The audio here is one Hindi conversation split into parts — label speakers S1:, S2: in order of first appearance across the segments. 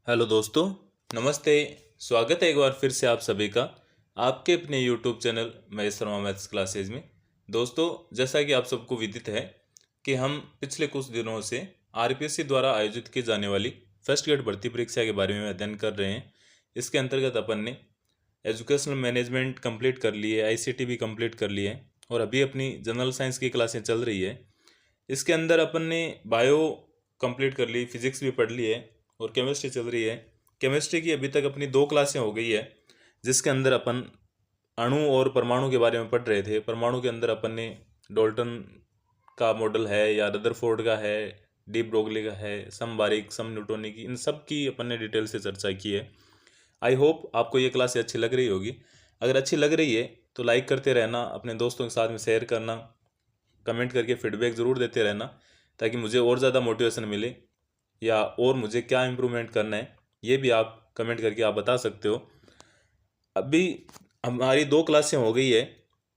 S1: हेलो दोस्तों, नमस्ते। स्वागत है एक बार फिर से आप सभी का आपके अपने YouTube channel Mahesh Sharma maths classes में। दोस्तों, जैसा कि आप सबको विदित है कि हम पिछले कुछ दिनों से आरपीएससी द्वारा आयोजित की जाने वाली फर्स्ट ग्रेड भर्ती परीक्षा के बारे में अध्ययन कर रहे हैं। इसके अंतर्गत अपन ने एजुकेशनल मैनेजमेंट कंप्लीट कर ली है, आईसीटी भी कंप्लीट कर ली है और अभी अपनी जनरल साइंस की क्लासें चल रही है। इसके अंदर अपन ने बायो कंप्लीट कर ली, फिजिक्स भी पढ़ ली है और केमिस्ट्री चल रही है। केमिस्ट्री की अभी तक अपनी 2 क्लासें हो गई है, जिसके अंदर अपन अणु और परमाणु के बारे में पढ़ रहे थे। परमाणु के अंदर अपन ने डॉल्टन का मॉडल है या रदरफोर्ड का है, डी ब्रोगली का है, सम बारीक सम न्यूटोनी की, इन सब की अपन ने डिटेल से चर्चा की है। आई होप आपको ये क्लासें अच्छी लग रही होगी। अगर अच्छी लग रही है तो लाइक करते रहना, अपने दोस्तों के साथ में शेयर करना, कमेंट करके फीडबैक ज़रूर देते रहना ताकि मुझे और ज़्यादा मोटिवेशन मिले या और मुझे क्या इम्प्रूवमेंट करना है ये भी आप कमेंट करके आप बता सकते हो। अभी हमारी 2 क्लासें हो गई है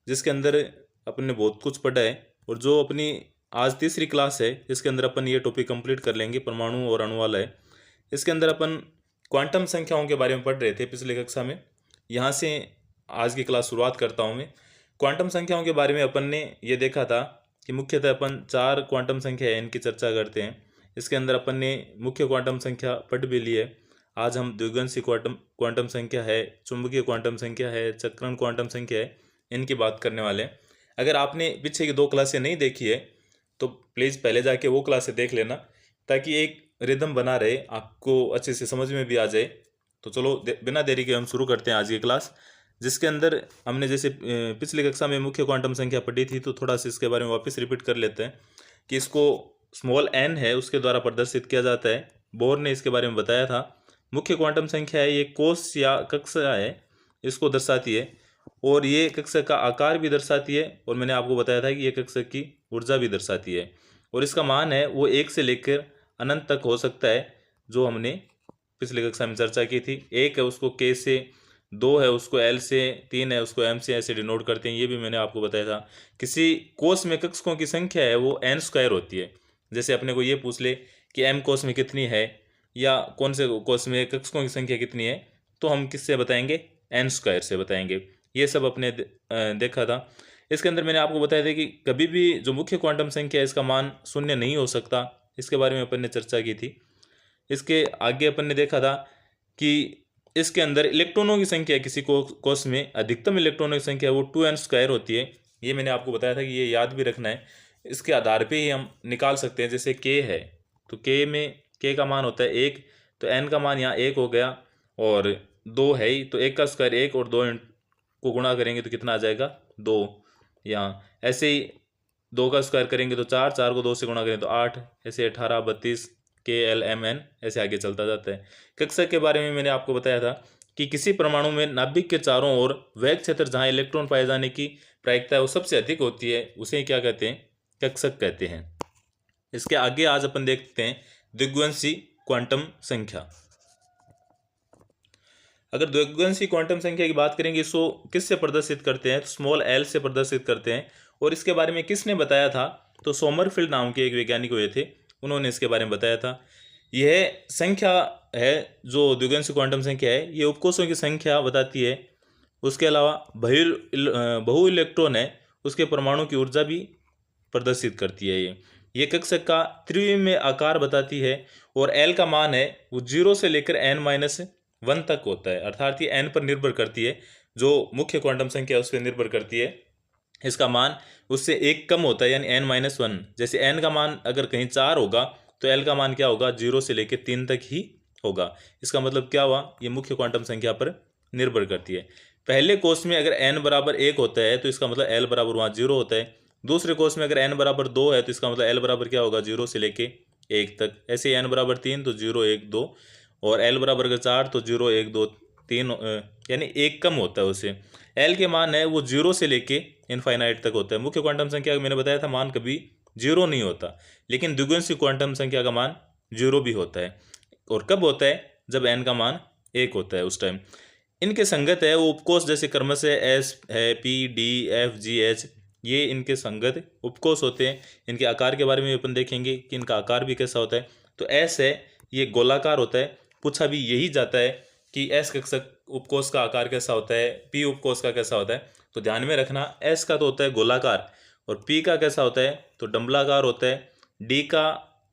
S1: जिसके अंदर अपन ने बहुत कुछ पढ़ा है और जो अपनी आज तीसरी क्लास है इसके अंदर अपन ये टॉपिक कंप्लीट कर लेंगे। परमाणु और अणु वाला है। इसके अंदर अपन क्वांटम संख्याओं के बारे में पढ़ रहे थे पिछले कक्षा में। यहाँ से आज की क्लास शुरुआत करता हूँ मैं। क्वांटम संख्याओं के बारे में अपन ने ये देखा था कि मुख्यतः अपन 4 क्वांटम संख्या है इनकी चर्चा करते हैं। इसके अंदर अपन ने मुख्य क्वांटम संख्या पढ़ भी ली है। आज हम द्विगुणित क्वांटम संख्या है, चुंबकीय क्वांटम संख्या है, चक्रण क्वांटम संख्या है, इनकी बात करने वाले हैं। अगर आपने पीछे की 2 क्लासें नहीं देखी है तो प्लीज़ पहले जाके वो क्लासें देख लेना ताकि एक रिदम बना रहे, आपको अच्छे से समझ में भी आ जाए। तो चलो बिना देरी के हम शुरू करते हैं आज की क्लास, जिसके अंदर हमने जैसे पिछली कक्षा में मुख्य क्वांटम संख्या पढ़ी थी तो थोड़ा सा इसके बारे में वापस रिपीट कर लेते हैं कि इसको स्मॉल एन है उसके द्वारा प्रदर्शित किया जाता है। बोर ने इसके बारे में बताया था। मुख्य क्वांटम संख्या है, ये कोष या कक्षा है, इसको दर्शाती है और ये कक्षा का आकार भी दर्शाती है और मैंने आपको बताया था कि ये कक्षा की ऊर्जा भी दर्शाती है और इसका मान है वो 1 से लेकर अनंत तक हो सकता है, जो हमने पिछली कक्षा में चर्चा की थी। 1 है उसको के से, 2 है उसको एल से, 3 है उसको एम से, ऐसे डिनोट करते हैं। ये भी मैंने आपको बताया था। किसी कोष में कक्षकों की संख्या है वो एन स्क्वायर होती है। जैसे अपने को ये पूछ ले कि एम कोष में कितनी है या कौन से कोष में कक्षकों की संख्या कितनी है, तो हम किससे बताएंगे? एन स्क्वायर से बताएंगे। ये सब अपने देखा था। इसके अंदर मैंने आपको बताया था कि कभी भी जो मुख्य क्वांटम संख्या है इसका मान शून्य नहीं हो सकता। इसके बारे में अपन ने चर्चा की थी। इसके आगे अपन ने देखा था कि इसके अंदर इलेक्ट्रॉनों की संख्या, किसी कोष में अधिकतम इलेक्ट्रॉनों की संख्या वो 2n स्क्वायर होती है। ये मैंने आपको बताया था कि ये याद भी रखना है। इसके आधार पे ही हम निकाल सकते हैं। जैसे k है तो k में k का मान होता है 1, तो n का मान यहाँ 1 हो गया और 2 है ही, तो 1 का स्क्वायर 1 और 2 को गुणा करेंगे तो कितना आ जाएगा? 2। यहाँ ऐसे ही 2 का स्क्वायर करेंगे तो 4, 4 को 2 से गुणा करें तो 8, ऐसे 18, 32, KLMN ऐसे आगे चलता जाता है। कक्षा के बारे में मैंने आपको बताया था कि किसी परमाणु में नाभिक के चारों ओर वह क्षेत्र जहाँ इलेक्ट्रॉन पाए जाने की प्रायिकता है वो सबसे अधिक होती है, उसे क्या कहते हैं? कक्षक कहते हैं। इसके आगे आज अपन देखते हैं द्विगुणित क्वांटम संख्या। अगर द्विगुणित क्वांटम संख्या की बात करेंगे इसको किससे प्रदर्शित करते हैं? तो स्मॉल एल से प्रदर्शित करते हैं। और इसके बारे में किसने बताया था? तो सोमरफील्ड नाम के एक वैज्ञानिक हुए थे, उन्होंने इसके बारे में बताया था। यह संख्या है जो द्विगुणित क्वांटम संख्या है, ये उपकोषों की संख्या बताती है। उसके अलावा बहु इलेक्ट्रॉन है उसके परमाणु की ऊर्जा भी प्रदर्शित करती है। ये कक्षक का त्रिविमीय आकार बताती है और एल का मान है वो 0 से लेकर n-1 तक होता है, अर्थात ये n पर निर्भर करती है। जो मुख्य क्वांटम संख्या है उस पर निर्भर करती है। इसका मान उससे 1 कम होता है यानी n-1। जैसे n का मान अगर कहीं 4 होगा तो l का मान क्या होगा? 0 से लेकर 3 तक ही होगा। इसका मतलब क्या हुआ? ये मुख्य क्वांटम संख्या पर निर्भर करती है। पहले कोष में अगर n बराबर 1 होता है तो इसका मतलब l बराबर वहाँ 0 होता है। दूसरे कोष में अगर n बराबर 2 है तो इसका मतलब l बराबर क्या होगा? 0 से लेके 1 तक। ऐसे n बराबर 3 तो 0 1 2 और l बराबर अगर 4 तो 0 1 2 3 यानी 1 कम होता है उससे। l के मान है वो 0 से लेके इनफाइनाइट तक होता है। मुख्य क्वांटम संख्या का मैंने बताया था मान कभी 0 नहीं होता, लेकिन द्विगुणित क्वांटम संख्या का मान 0 भी होता है। और कब होता है? जब n का मान 1 होता है, उस टाइम। इनके संगत है वो उपकोष, जैसे क्रमशः S है, P D F G H, ये इनके संगत उपकोष होते हैं। इनके आकार के बारे में अपन देखेंगे कि इनका आकार भी कैसा होता है। तो S है ये गोलाकार होता है, पूछा भी यही जाता है कि एस कक्षक उपकोष का आकार कैसा होता है, पी उपकोष का कैसा होता है। तो ध्यान में रखना, एस का तो होता है गोलाकार और पी का कैसा होता है तो डंबलाकार होता है।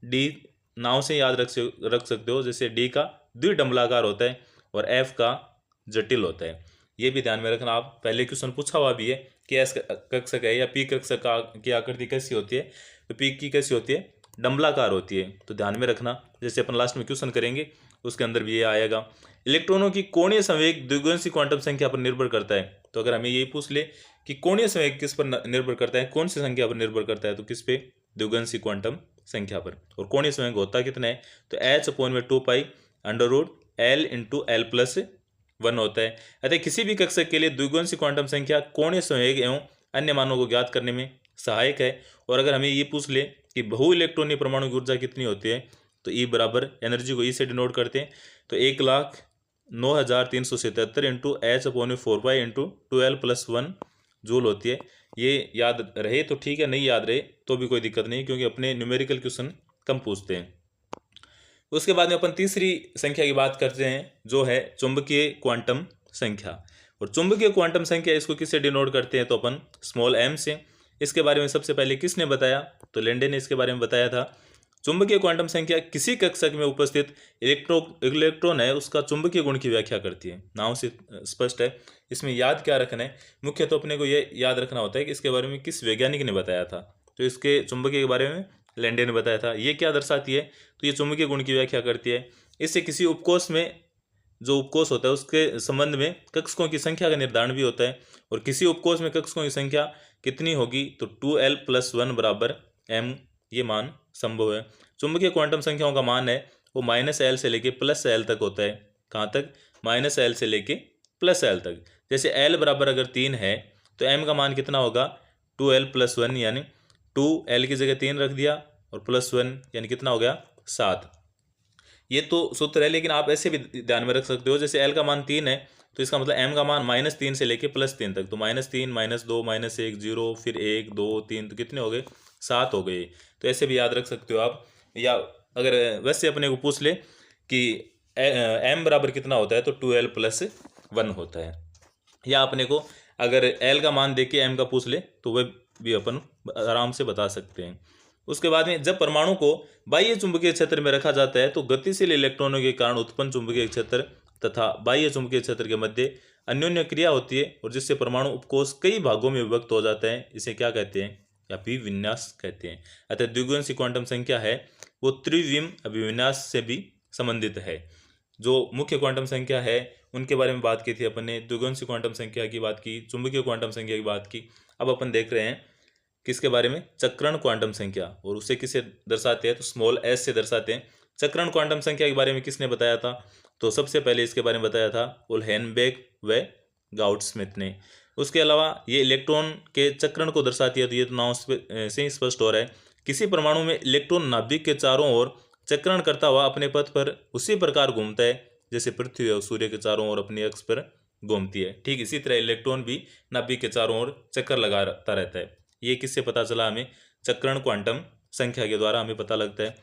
S1: डी नाव से याद रख सकते हो, जैसे डी का द्विडंबलाकार होता है और एफ का जटिल होता है। ये भी ध्यान में रखना आप, पहले क्वेश्चन पूछा हुआ भी है कि एस कक्षक है या पी कक्षक की आकृति कैसी होती है, तो पी की कैसी होती है, डंबलाकार होती है। तो ध्यान में रखना, जैसे अपन लास्ट में क्वेश्चन करेंगे उसके अंदर भी ये आएगा। इलेक्ट्रॉनों की कोणीय संवेग द्विगुणित क्वांटम संख्या पर निर्भर करता है। तो अगर हमें यही पूछ ले कि कोणीय संवेग किस पर निर्भर करता है, कौन सी संख्या पर निर्भर करता है, तो किस पे, द्विगुणित क्वांटम संख्या पर। और कोणीय संवेग होता कितना है, तो h/2 under root l into L plus 1 होता है। अतः किसी भी कक्षक के लिए द्विगुणित क्वांटम संख्या कोणीय संवेग एवं अन्य मानों को ज्ञात करने में सहायक है। और अगर हमें ये पूछ ले कि बहु इलेक्ट्रॉनीय परमाणु की ऊर्जा कितनी होती है, तो E बराबर, एनर्जी को E से डिनोट करते हैं, तो 1,09,377 इंटू h/4 इंटू 12+1 जूल होती है। ये याद रहे तो ठीक है, नहीं याद रहे तो भी कोई दिक्कत नहीं, क्योंकि अपने न्यूमेरिकल क्वेश्चन कम पूछते हैं। उसके बाद में अपन तीसरी संख्या की बात करते हैं, जो है चुंबकीय क्वांटम संख्या। और चुंबकीय क्वांटम संख्या इसको किससे डिनोट करते हैं, तो अपन स्मॉल m से। इसके बारे में सबसे पहले किसने बताया, तो लैंडे ने इसके बारे में बताया था। चुंबकीय क्वांटम संख्या किसी कक्षक में उपस्थित इलेक्ट्रॉन है उसका चुंबकीय गुण की व्याख्या करती है। नाम से स्पष्ट है। इसमें याद क्या रखना है, मुख्य तो अपने को ये याद रखना होता है कि इसके बारे में किस वैज्ञानिक ने बताया था। तो इसके चुंबकीय के बारे में लैंडे ने बताया था। ये क्या दर्शाती है, तो ये चुंबकीय गुण की व्याख्या करती है। इससे किसी उपकोष में, जो उपकोष होता है उसके संबंध में कक्षकों की संख्या का निर्धारण भी होता है। और किसी उपकोष में कक्षकों की संख्या कितनी होगी, तो 2l+1 बराबर m, ये मान संभव है। चुंबकीय क्वांटम संख्याओं का मान है वो -l से लेके +l तक होता है। कहाँ तक, -l से लेके +l तक। जैसे l बराबर अगर 3 है तो m का मान कितना होगा, 2l+1, यानी 2l की जगह 3 रख दिया और +1 यानी कितना हो गया, 7। ये तो सूत्र है, लेकिन आप ऐसे भी ध्यान में रख सकते हो, जैसे l का मान 3 है तो इसका मतलब m का मान -3 से लेके +3 तक। तो -3, -2, -1, 0, फिर 1, 2, 3, तो कितने हो गए, 7 हो गए। तो ऐसे भी याद रख सकते हो आप। या अगर वैसे अपने को पूछ ले कि m बराबर कितना होता है, तो 2l+1 होता है। या अपने को अगर l का मान देके m का पूछ ले तो वह भी अपन आराम से बता सकते हैं। उसके बाद में जब परमाणु को बाह्य चुंबकीय क्षेत्र में रखा जाता है तो गतिशील इलेक्ट्रॉनों के कारण उत्पन्न चुंबकीय क्षेत्र तथा बाह्य चुंबकीय क्षेत्र के मध्य अन्योन्य क्रिया होती है, और जिससे परमाणु उपकोष कई भागों में विभक्त हो जाता है। इसे क्या कहते हैं, या अभिविन्यास कहते हैं। अतः द्विगुणित क्वांटम संख्या है वो त्रिविम अभिविन्यास से भी संबंधित है। जो मुख्य क्वांटम संख्या है उनके बारे में बात की थी अपन ने, द्विगुणित क्वांटम संख्या की बात की, चुंबकीय क्वांटम संख्या की बात की। अब अपन देख रहे हैं किसके बारे में, चक्रण क्वांटम संख्या। और उसे किससे दर्शाते हैं, तो स्मॉल s से दर्शाते हैं। चक्रण क्वांटम संख्या के बारे में किसने बताया था, तो सबसे पहले इसके बारे में बताया था उलहेनबेक व गाउडस्मिथ ने। उसके अलावा ये इलेक्ट्रॉन के चक्रण को दर्शाती है। तो ये तो नाम से ही स्पष्ट हो रहा है, किसी परमाणु में इलेक्ट्रॉन नाभिक के चारों ओर चक्रण करता हुआ अपने पथ पर उसी प्रकार घूमता है जैसे पृथ्वी और सूर्य के चारों ओर अपनी अक्ष पर घूमती है। ठीक इसी तरह इलेक्ट्रॉन भी नाभिक के चारों ओर चक्कर लगाता रहता है। ये किससे पता चला हमें, चक्रण क्वांटम संख्या के द्वारा हमें पता लगता है।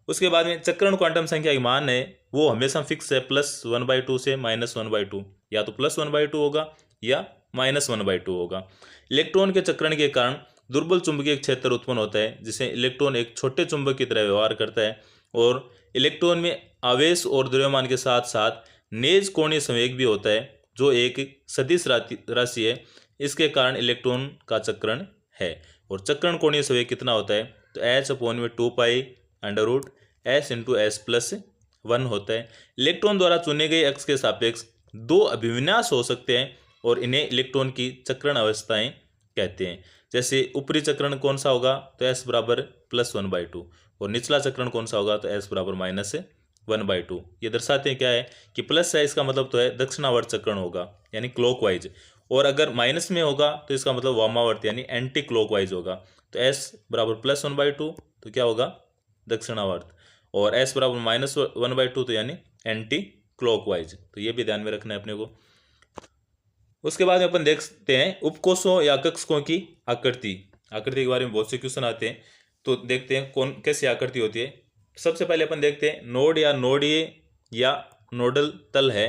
S1: उसके बाद में चक्रण क्वांटम संख्या की मान है वो हमेशा फिक्स है, +1/2 से -1/2, या तो +1/2 होगा या -1/2 होगा। इलेक्ट्रॉन के चक्रण के कारण दुर्बल चुंबकीय क्षेत्र उत्पन्न होता है, जिसे इलेक्ट्रॉन एक छोटे चुंबक की तरह व्यवहार करता है। और इलेक्ट्रॉन में आवेश और द्रव्यमान के साथ साथ नेज कोणीय संवेग भी होता है, जो एक सदिश राशि है। इसके कारण इलेक्ट्रॉन का चक्रण है। और चक्रण कोणीय संवेग कितना होता है, तो h/2 under root s into s+1 होता है। इलेक्ट्रॉन द्वारा चुने गए अक्ष के सापेक्ष दो अभिविन्यास हो सकते हैं और इन्हें इलेक्ट्रॉन की चक्रण अवस्थाएं कहते हैं। जैसे ऊपरी चक्रण कौन सा होगा, तो s बराबर +1/2, और निचला चक्रण कौन सा होगा, तो s बराबर -1/2। ये दर्शाते हैं क्या है कि प्लस है, इसका मतलब तो है दक्षिणावर्त चक्रण होगा, यानी क्लॉकवाइज। और अगर माइनस में होगा तो इसका मतलब वामावर्त यानी एंटी क्लॉकवाइज होगा। तो s बराबर +1/2 तो क्या होगा, दक्षिणावर्त, और s बराबर -1/2 तो यानी एंटी क्लॉकवाइज। तो ये भी ध्यान में रखना है अपने को। उसके बाद में अपन देखते हैं उपकोषों या कक्षकों की आकृति के बारे में बहुत से क्वेश्चन आते हैं। तो देखते हैं कौन कैसी आकृति होती है। सबसे पहले अपन देखते हैं नोड या नोडीय या नोडल तल है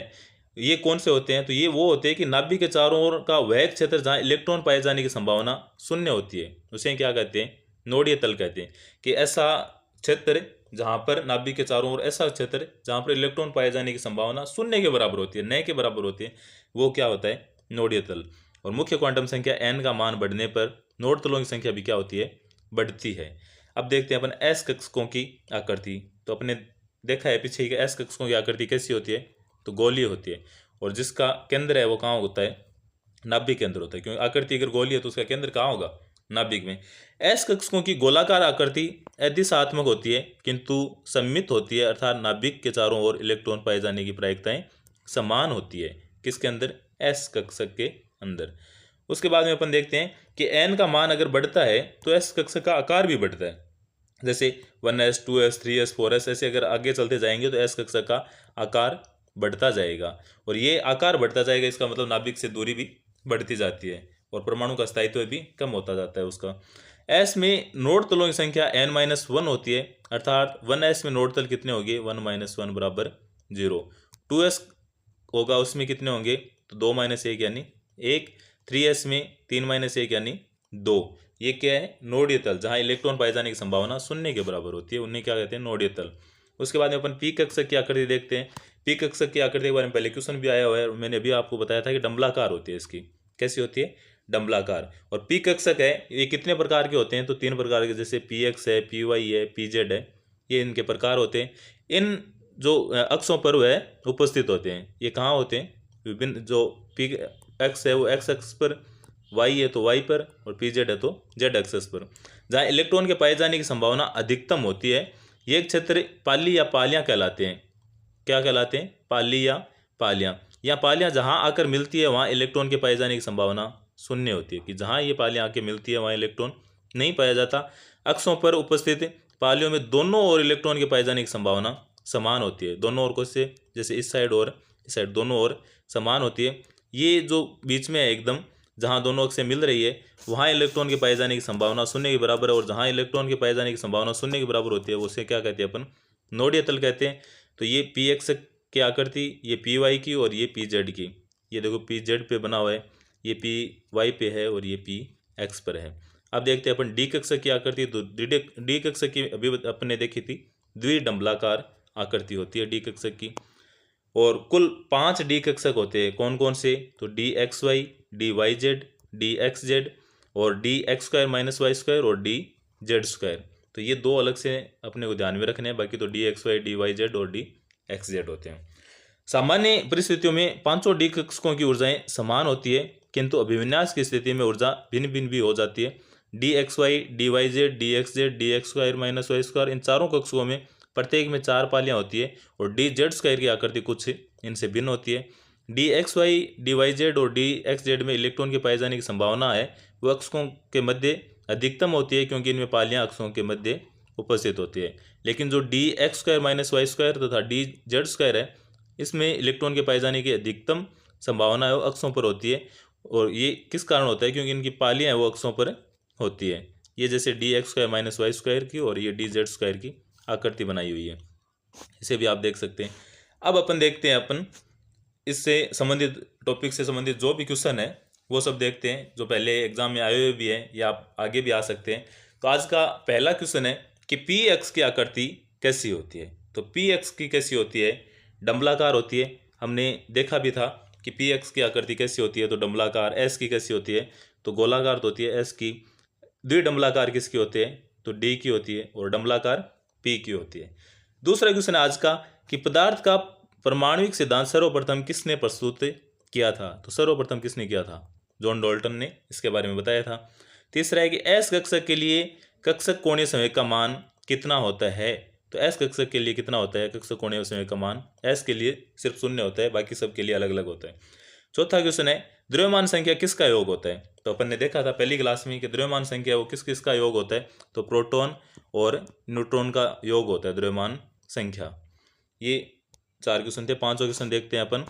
S1: ये कौन से होते हैं, तो ये वो होते हैं कि नाभिक के चारों ओर का वह क्षेत्र जहाँ इलेक्ट्रॉन पाए जाने की संभावना शून्य होती है, उसे क्या कहते हैं, नोडीय तल कहते हैं। कि ऐसा क्षेत्र जहाँ पर नाभिक के चारों ओर ऐसा क्षेत्र जहाँ पर इलेक्ट्रॉन पाए जाने की संभावना शून्य के बराबर होती है, न के बराबर होती है, वो क्या होता है, नोडीय तल। और मुख्य क्वांटम संख्या n का मान बढ़ने पर नोड तलों की संख्या भी क्या होती है, बढ़ती है। अब देखते हैं अपन एस कक्षकों की आकृति। तो अपने देखा है पीछे कि एस कक्षकों की आकृति कैसी होती है, तो गोलीय होती है, और जिसका केंद्र है वो कहाँ होता है, नाभिक के अंदर होता है, क्योंकि आकृति अगर गोलीय है तो उसका केंद्र कहाँ होगा, नाभिक में। एस कक्षकों की गोलाकार आकृति अदिशात्मक होती है किंतु सममित होती है, अर्थात नाभिक के चारों ओर इलेक्ट्रॉन पाए जाने की प्रायिकताएं समान होती है, किसके अंदर, एस कक्षक के अंदर। उसके बाद में अपन देखते हैं कि एन का मान अगर बढ़ता है तो एस कक्षक का आकार भी बढ़ता है। जैसे 1s 2s 3s 4s ऐसे अगर आगे चलते जाएंगे तो एस कक्षक का आकार बढ़ता जाएगा, और ये आकार बढ़ता जाएगा, इसका मतलब नाभिक से दूरी भी बढ़ती जाती है और परमाणु का स्थायित्व भी कम होता जाता है उसका। एस में नोड तलों की संख्या n-1 होती है, अर्थात 1s में नोड तल कितने होंगे, 1 - 1 बराबर 0। 2s होगा उसमें कितने होंगे, तो 2-1 यानी 1। 3s में 3-1 यानी 2। ये क्या है, नोडीय तल, जहाँ इलेक्ट्रॉन पाए जाने की संभावना शून्य के बराबर होती है, उन्हें क्या कहते हैं, नोडीय तल। उसके बाद में अपन पी कक्षक की आकृति देखते हैं। पी कक्षक की आकृति के बारे में पहले क्वेश्चन भी आया हुआ है, मैंने अभी आपको बताया था कि डंबलाकार होती है इसकी। कैसी होती है, डंबलाकार। और पी कक्षक है ये कितने प्रकार के होते हैं, तो 3 प्रकार के, जैसे पी एक्स है, पी वाई है, पी जेड है, ये इनके प्रकार होते हैं। इन जो अक्षों पर वह उपस्थित होते हैं, ये कहाँ होते हैं, विभिन्न, जो पी एक्स है वो एक्स अक्ष पर, वाई है तो वाई पर, और पी जेड है तो जेड एक्सेस पर, जहाँ इलेक्ट्रॉन के पाए जाने की संभावना अधिकतम होती है। ये क्षेत्र पाली या पालियाँ कहलाते हैं। क्या कहलाते हैं, पाली या पालियाँ। या पालियाँ जहाँ आकर मिलती है वहाँ इलेक्ट्रॉन के पाए जाने की संभावना शून्य होती है, कि जहाँ ये पालियाँ आके मिलती है वहाँ इलेक्ट्रॉन नहीं पाया जाता। अक्षों पर उपस्थित पालियों में दोनों ओर इलेक्ट्रॉन के पाए जाने की संभावना समान होती है। दोनों ओर को से, जैसे इस साइड और इस साइड, दोनों ओर समान होती है। ये जो बीच में है एकदम, जहाँ दोनों अक्ष मिल रही है वहाँ इलेक्ट्रॉन के पाए जाने की संभावना शून्य के बराबर है, और जहाँ इलेक्ट्रॉन के पाए जाने की संभावना शून्य के बराबर होती है उसे क्या कहते हैं, अपन नोडीय तल कहते हैं। तो ये पी एक्स की आकृति, ये पी वाई की, और ये पी जेड की। ये देखो पी जेड पे बना हुआ है, ये पी वाई पे है, और ये पी एक्स पर है। अब देखते हैं अपन डी कक्षक की आकृति। तो डी कक्षक की अभी अपने देखी थी, द्विडंबलाकार आकृति होती है डी कक्षक की। और कुल 5 डी कक्षक होते हैं, कौन कौन से, तो D X Y, D Y Z, D X Z, और D X square minus Y square, और डी जेड स्क्वायर। तो ये 2 अलग से अपने को ध्यान में रखने हैं, बाकी तो D X Y, D Y Z और डी एक्स जेड होते हैं। सामान्य परिस्थितियों में पांचों डी कक्षकों की ऊर्जाएं समान होती है, किंतु अभिविन्यास की स्थिति में ऊर्जा भिन्न भिन्न भी हो जाती है। D X Y, D Y Z, D X Z, D X square minus Y square, इन चारों कक्षकों में प्रत्येक में 4 पालियां होती है, और डी जेड स्क्वायर की आकृति कुछ इनसे भिन्न होती है। D X Y, D Y Z और डी एक्स जेड में इलेक्ट्रॉन के पाए जाने की संभावना है वो अक्षों के मध्य अधिकतम होती है, क्योंकि इनमें पालियां अक्षों के मध्य उपस्थित होती है। लेकिन जो D X square minus Y square तथा डी जेड स्क्वायर है, इसमें इलेक्ट्रॉन के पाए जाने की अधिकतम संभावना है वो अक्षों पर होती है। और ये किस कारण होता है, क्योंकि इनकी पालियां हैं वो अक्षों पर होती है। ये जैसे D X square minus Y square की और ये डी जेड स्क्वायर की आकृति बनाई हुई है, इसे भी आप देख सकते हैं। अब अपन देखते हैं, अपन इससे संबंधित टॉपिक से संबंधित जो भी क्वेश्चन है वो सब देखते हैं, जो पहले एग्जाम में आए हुए भी हैं या आप आगे भी आ सकते हैं। तो आज का पहला क्वेश्चन है कि पी एक्स की आकृति कैसी होती है। तो पी एक्स की कैसी होती है, डंबलाकार होती है। हमने देखा भी था कि पी एक्स की आकृति कैसी होती है, तो डंबलाकार। एस की कैसी होती है, तो गोलाकार तो होती है एस की। द्विडंबलाकार किसकी होती है, तो डी की होती है, और डंबलाकार पी की होती है। दूसरा क्वेश्चन आज का कि पदार्थ का परमाणुविक सिद्धांत सर्वप्रथम किसने प्रस्तुत किया था। तो सर्वप्रथम किसने किया था, जॉन डाल्टन ने इसके बारे में बताया था। तीसरा है कि एस कक्षक के लिए कक्षक कोणीय संवेग का मान कितना होता है। तो एस कक्षक के लिए कितना होता है कक्षक कोणीय संवेग का मान, एस के लिए सिर्फ 0 होता है, बाकी सब के लिए अलग अलग होता है। चौथा क्वेश्चन है द्रव्यमान संख्या किसका योग होता है। तो अपन ने देखा था पहली क्लास में कि द्रव्यमान संख्या वो किस किस का योग होता है, तो प्रोटॉन और न्यूट्रॉन का योग होता है द्रव्यमान संख्या। ये 4 क्वेश्चन थे। 5वां क्वेश्चन देखते हैं अपन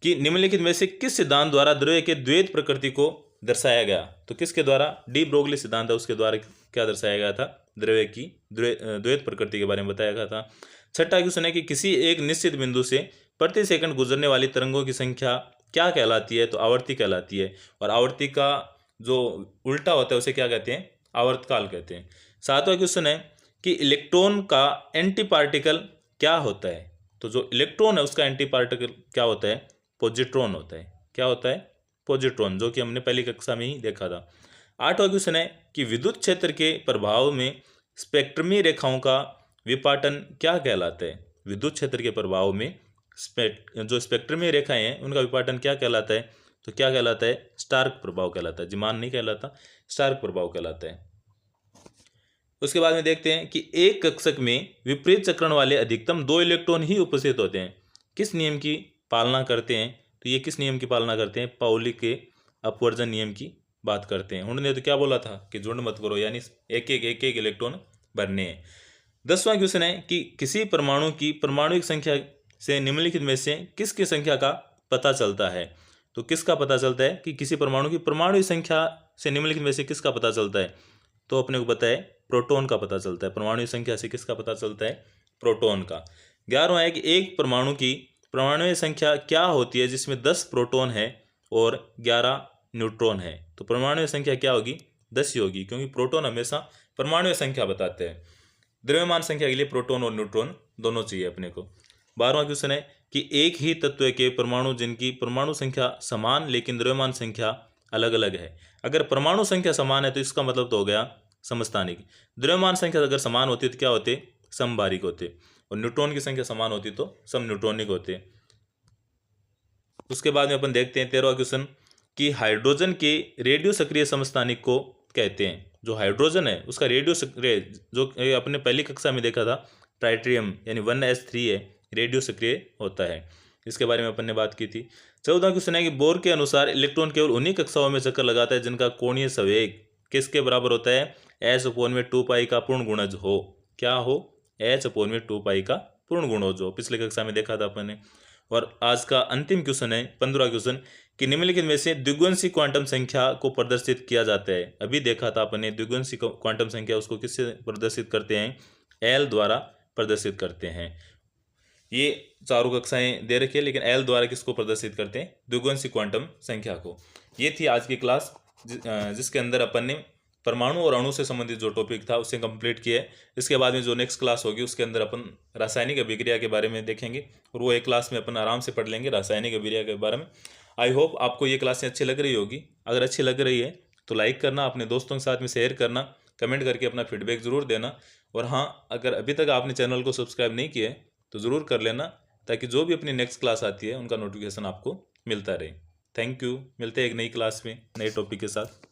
S1: कि निम्नलिखित में से किस सिद्धांत द्वारा द्रव्य के द्वैत प्रकृति को दर्शाया गया। तो किसके द्वारा, डी ब्रोगली सिद्धांत है उसके द्वारा क्या दर्शाया गया था, द्रव्य की द्वैत प्रकृति के बारे में बताया गया था। छठा क्वेश्चन है कि किसी एक निश्चित बिंदु से प्रति सेकंड गुजरने वाली तरंगों की संख्या क्या कहलाती है? तो आवर्ती कहलाती है। और आवर्ती का जो उल्टा होता है उसे क्या कहते हैं? आवर्तकाल कहते हैं। सातवां क्वेश्चन है कि इलेक्ट्रॉन का एंटी पार्टिकल क्या होता है? तो जो इलेक्ट्रॉन है उसका एंटी पार्टिकल क्या होता है? पॉजिट्रॉन होता है। क्या होता है? पॉजिट्रॉन, जो कि हमने पहली कक्षा में ही देखा था। आठवां क्वेश्चन है कि विद्युत क्षेत्र के प्रभाव में स्पेक्ट्रमी रेखाओं का विपाटन क्या कहलाता है? विद्युत क्षेत्र के प्रभाव में जो स्पेक्ट्रमी रेखाएं हैं उनका विपाटन क्या कहलाता है? तो क्या कहलाता है? स्टार्क प्रभाव कहलाता है। जिमान नहीं कहलाता, स्टार्क प्रभाव कहलाता है। उसके बाद में देखते हैं कि एक कक्षक में विपरीत चक्रण वाले अधिकतम 2 इलेक्ट्रॉन ही उपस्थित होते हैं। किस नियम की पालना करते हैं? तो ये किस नियम की पालना करते हैं? पाउली के अपवर्जन नियम की बात करते हैं। उन्होंने तो क्या बोला था कि झुंड मत करो, यानी एक एक इलेक्ट्रॉन भरने हैं। 10वां क्वेश्चन है कि किसी परमाणु की परमाणुक संख्या से निम्नलिखित में से किसकी संख्या का पता चलता है? तो किसका पता चलता है कि किसी परमाणु की परमाणुक संख्या से निम्नलिखित में से किसका पता चलता है? तो अपने को पता है प्रोटॉन का पता चलता है। परमाणु संख्या से किसका पता चलता है? प्रोटॉन का। 11वां है कि एक परमाणु की परमाणु संख्या क्या होती है जिसमें 10 प्रोटॉन है और 11 न्यूट्रॉन है? तो परमाणु संख्या क्या होगी? 10 ही होगी, क्योंकि प्रोटॉन हमेशा परमाणु संख्या बताते हैं। द्रव्यमान संख्या के लिए प्रोटॉन और न्यूट्रॉन दोनों चाहिए अपने को। 12वां क्वेश्चन है कि एक ही तत्व के परमाणु जिनकी परमाणु संख्या समान लेकिन द्रव्यमान संख्या अलग अलग है। अगर परमाणु संख्या समान है तो इसका मतलब तो हो गया समस्थानिक। द्रव्यमान संख्या अगर समान होती तो क्या होते? समभारिक होते। और न्यूट्रॉन की संख्या समान होती तो सम न्यूट्रॉनिक होते। उसके बाद में अपन देखते हैं 13वां क्वेश्चन कि हाइड्रोजन के रेडियो सक्रिय समस्थानिक को कहते हैं। जो हाइड्रोजन है उसका रेडियो सक्रिय, जो अपने पहली कक्षा में देखा था, ट्राइट्रियम यानी 1s3 है, रेडियो सक्रिय होता है। इसके बारे में अपन ने बात की थी। 14वां क्वेश्चन है कि बोर के अनुसार इलेक्ट्रॉन केवल उन्हीं कक्षाओं में चक्कर लगाता है जिनका कोणीय संवेग किसके बराबर होता है? h/2π का पूर्ण गुणज हो। क्या हो? h/2π का पूर्ण गुणज हो। पिछले कक्षा में देखा था अपन ने। और आज का अंतिम क्वेश्चन है 15वां क्वेश्चन कि निम्नलिखित में से द्विगुणसी क्वांटम संख्या को प्रदर्शित किया जाता है। अभी देखा था अपन ने द्विगुणसी क्वांटम संख्या, उसको किससे प्रदर्शित करते हैं? एल द्वारा प्रदर्शित करते हैं। ये चारों कक्षाएं दे रखी है, लेकिन एल द्वारा किसको प्रदर्शित करते हैं? द्विगुणसी क्वांटम संख्या को। ये थी आज की क्लास जिसके अंदर अपन ने परमाणु और अणु से संबंधित जो टॉपिक था उसे कंप्लीट किया है। इसके बाद में जो नेक्स्ट क्लास होगी उसके अंदर अपन रासायनिक अभिक्रिया के बारे में देखेंगे, और वो एक क्लास में अपन आराम से पढ़ लेंगे रासायनिक अभिक्रिया के बारे में। आई होप आपको ये क्लासें अच्छी लग रही होगी। अगर अच्छी लग रही है तो लाइक करना, अपने दोस्तों के साथ में शेयर करना, कमेंट करके अपना फीडबैक ज़रूर देना। और हाँ, अगर अभी तक आपने चैनल को सब्सक्राइब नहीं किया है तो ज़रूर कर लेना, ताकि जो भी अपनी नेक्स्ट क्लास आती है उनका नोटिफिकेशन आपको मिलता रहे। Thank you. मिलते हैं एक नई क्लास में नए टॉपिक के साथ।